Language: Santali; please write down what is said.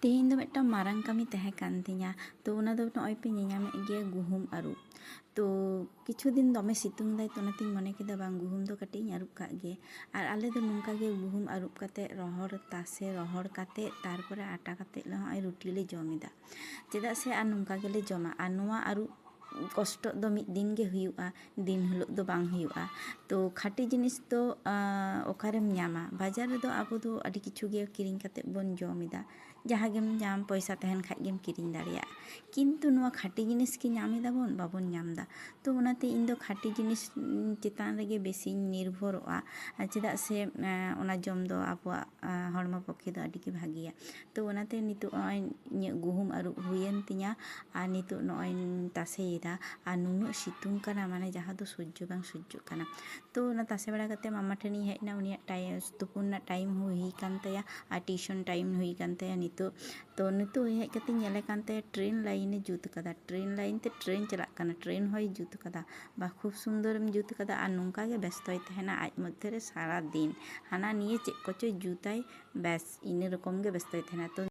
ᱛᱮᱦᱮᱧ ᱫᱚ ᱢᱤᱫᱴᱟᱝ ᱢᱟᱨᱟᱝ ᱠᱟᱹᱢᱤ ᱛᱟᱦᱮᱸ ᱠᱟᱱ ᱛᱤᱧᱟᱹ, ᱛᱚ ᱚᱱᱟ ᱫᱚ ᱱᱚᱜᱼᱚᱭ ᱯᱮ ᱧᱮᱧᱟᱢᱮᱫ ᱜᱮᱭᱟ ᱜᱩᱦᱩᱢ ᱟᱹᱨᱩᱵ᱾ ᱛᱚ ᱠᱤᱪᱷᱩ ᱫᱤᱱ ᱫᱚᱢᱮ ᱥᱤᱛᱩᱝ ᱫᱟᱭ, ᱛᱚ ᱚᱱᱟᱛᱮᱧ ᱢᱚᱱᱮ ᱠᱮᱫᱟ ᱵᱟᱝ ᱜᱩᱦᱩᱢ ᱫᱚ ᱠᱟᱹᱴᱤᱡ ᱤᱧ ᱟᱹᱨᱩᱵ ᱠᱟᱜ ᱜᱮ᱾ ᱟᱨ ᱟᱞᱮ ᱫᱚ ᱱᱚᱝᱠᱟ ᱜᱮ ᱜᱩᱦᱩᱢ ᱟᱹᱨᱩᱵ ᱠᱟᱛᱮᱫ ᱛᱟᱥᱮ ᱨᱚᱦᱚᱲ ᱠᱟᱛᱮᱫ ᱛᱟᱨᱯᱚᱨᱮ ᱟᱴᱟ ᱠᱟᱛᱮᱫ ᱱᱚᱜᱼᱚᱭ ᱨᱩᱴᱤ ᱞᱮ ᱡᱚᱢ ᱮᱫᱟ᱾ ᱪᱮᱫᱟᱜ ᱥᱮ ᱟᱨ ᱱᱚᱝᱠᱟ ᱜᱮᱞᱮ ᱡᱚᱢᱟ, ᱟᱨ ᱱᱚᱣᱟ ᱟᱹᱨᱩᱵ ᱠᱚᱥᱴᱚ ᱫᱚ ᱢᱤᱫ ᱫᱤᱱ ᱜᱮ ᱦᱩᱭᱩᱜᱼᱟ, ᱫᱤᱱ ᱦᱤᱞᱳᱜ ᱫᱚ ᱵᱟᱝ ᱦᱩᱭᱩᱜᱼᱟ᱾ ᱛᱚ ᱠᱷᱟᱹᱴᱤ ᱡᱤᱱᱤᱥ ᱫᱚ ᱚᱠᱟᱨᱮᱢ ᱧᱟᱢᱟ? ᱵᱟᱡᱟᱨ ᱨᱮᱫᱚ ᱟᱵᱚ ᱫᱚ ᱟᱹᱰᱤ ᱠᱤᱪᱷᱩ ᱜᱮ ᱠᱤᱨᱤᱧ ᱠᱟᱛᱮᱫ ᱵᱚᱱ ᱡᱚᱢ ᱮᱫᱟ᱾ ᱡᱟᱦᱟᱸ ᱜᱮᱢ ᱧᱟᱢ, ᱯᱚᱭᱥᱟ ᱛᱟᱦᱮᱱ ᱠᱷᱟᱡ ᱜᱮᱢ ᱠᱤᱨᱤᱧ ᱫᱟᱲᱮᱭᱟᱜᱼᱟ, ᱠᱤᱱᱛᱩ ᱱᱚᱣᱟ ᱠᱷᱟᱹᱴᱤ ᱡᱤᱱᱤᱥ ᱠᱤ ᱧᱟᱢ ᱮᱫᱟᱵᱚᱱ? ᱵᱟᱵᱚᱱ ᱧᱟᱢ ᱮᱫᱟ᱾ ᱛᱚ ᱚᱱᱟᱛᱮ ᱤᱧ ᱫᱚ ᱠᱷᱟᱹᱴᱤ ᱡᱤᱱᱤᱥ ᱪᱮᱛᱟᱱ ᱨᱮᱜᱮ ᱵᱮᱥᱤᱧ ᱱᱤᱨᱵᱷᱚᱨᱚᱜᱼᱟ, ᱪᱮᱫᱟᱜ ᱥᱮ ᱚᱱᱟ ᱡᱚᱢ ᱫᱚ ᱟᱵᱚᱣᱟᱜ ᱦᱚᱲᱢᱚ ᱯᱚᱠᱠᱷᱮ ᱫᱚ ᱟᱹᱰᱤᱜᱮ ᱵᱷᱟᱜᱮᱭᱟ᱾ ᱛᱚ ᱚᱱᱟᱛᱮ ᱱᱤᱛᱚᱜ ᱱᱚᱜᱼᱚᱭ ᱤᱧᱟᱹᱜ ᱜᱩᱦᱩᱢ ᱟᱹᱨᱩᱵ ᱦᱩᱭᱮᱱ ᱛᱤᱧᱟᱹ, ᱟᱨ ᱱᱤᱛᱚᱜ ᱱᱚᱜᱼᱚᱭ ᱛᱟᱥᱮᱭᱮᱫᱟ, ᱟᱨ ᱱᱩᱱᱟᱹᱜ ᱥᱤᱛᱩᱝ ᱠᱟᱱᱟ, ᱢᱟᱱᱮ ᱡᱟᱦᱟᱸ ᱫᱚ ᱥᱚᱦ্ᱡᱚ ᱵᱟᱝ ᱥᱚᱦ্ᱡᱚᱜ ᱠᱟᱱᱟ᱾ ᱛᱚ ᱚᱱᱟ ᱛᱟᱥᱮ ᱵᱟᱲᱟ ᱠᱟᱛᱮᱫ ᱢᱟᱢᱟ ᱴᱷᱮᱱᱤᱧ ᱦᱮᱡ ᱮᱱᱟ, ᱩᱱᱤᱭᱟᱜ ᱛᱩᱯᱩᱱ ᱨᱮᱱᱟᱜ ᱴᱟᱭᱤᱢ ᱦᱚᱸ ᱦᱩᱭ ᱠᱟᱱ ᱛᱟᱭᱟ ᱟᱨ ᱴᱤᱭᱩᱥᱚᱱ ᱴᱟᱭᱤᱢ ᱦᱩᱭ ᱠᱟᱱ ᱛᱟᱭᱟ ᱱᱤᱛᱚᱜ᱾ ᱛᱚ ᱱᱤᱛᱚᱜ ᱦᱮᱡ ᱠᱟᱛᱮᱧ ᱧᱮᱞᱮ ᱠᱟᱱ ᱛᱟᱭᱟ ᱴᱨᱮᱱ ᱞᱟᱭᱤᱱᱮ ᱡᱩᱛ ᱠᱟᱫᱟ, ᱴᱨᱮᱱ ᱞᱟᱭᱤᱱ ᱛᱮ ᱴᱨᱮᱱ ᱪᱟᱞᱟᱜ ᱠᱟᱱᱟ, ᱴᱨᱮᱱ ᱦᱚᱸᱭ ᱡᱩᱛ ᱠᱟᱫᱟ᱾ ᱵᱟ ᱠᱷᱩᱵ ᱥᱩᱱᱫᱚᱨᱮᱢ ᱡᱩᱛ ᱠᱟᱫᱟ, ᱟᱨ ᱱᱚᱝᱠᱟ ᱜᱮ ᱵᱮᱥᱛᱚᱭ ᱛᱟᱦᱮᱱᱟ ᱟᱡ ᱢᱚᱫᱽᱫᱷᱮ ᱨᱮ ᱥᱟᱨᱟ ᱫᱤᱱ, ᱦᱟᱱᱟ ᱱᱤᱭᱟᱹ ᱪᱮᱫ ᱠᱚᱪᱚᱭ ᱡᱩᱛᱟᱭ, ᱵᱮᱥ ᱤᱱᱟᱹ ᱨᱚᱠᱚᱢ ᱜᱮ ᱵᱮᱥᱛᱚᱭ ᱛᱟᱦᱮᱱᱟ᱾ ᱛᱚ